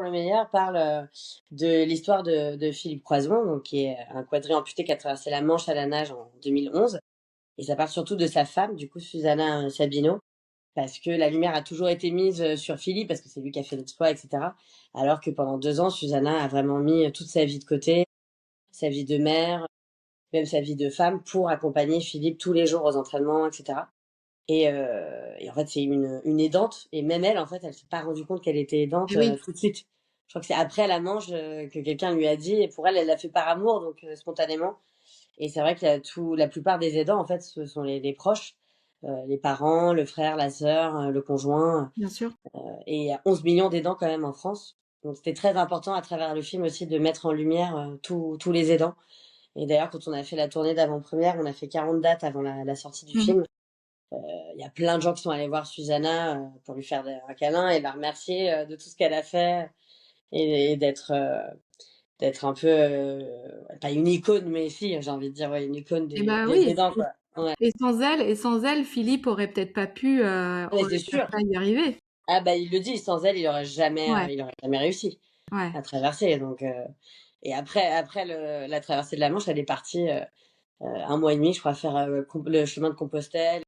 le meilleur parle de l'histoire de Philippe Croizon, donc qui est un quadri-amputé qui a traversé la Manche à la nage en 2011. Et ça parle surtout de sa femme, du coup, Susanna Sabino, parce que la lumière a toujours été mise sur Philippe, parce que c'est lui qui a fait l'exploit, etc. Alors que pendant 2 ans, Susanna a vraiment mis toute sa vie de côté, sa vie de mère, même sa vie de femme, pour accompagner Philippe tous les jours aux entraînements, etc. Et en fait, c'est une aidante. Et même elle, en fait, elle s'est pas rendue compte qu'elle était aidante Et oui, tout de suite. Je crois que c'est après la manche que quelqu'un lui a dit. Et pour elle, elle l'a fait par amour, donc spontanément. Et c'est vrai que la plupart des aidants, en fait, ce sont les proches, les parents, le frère, la sœur, le conjoint. bien sûr. Et il y a 11 millions d'aidants quand même en France. Donc c'était très important à travers le film aussi de mettre en lumière tous les aidants. Et d'ailleurs, quand on a fait la tournée d'avant-première, on a fait 40 dates avant la sortie du Mmh. film. Il y a plein de gens qui sont allés voir Susanna pour lui faire un câlin et la remercier de tout ce qu'elle a fait et d'être un peu pas une icône mais si j'ai envie de dire ouais, une icône Et des, bah des oui, aidants quoi. Ouais, et sans elle, Philippe ouais c'est aurait peut-être sûr. pas y arrivé. Ah bah il le dit, sans elle Ouais, il aurait jamais réussi ouais. à traverser. Donc et après la traversée de la Manche, elle est partie 1 mois et demi je crois faire le chemin de Compostelle.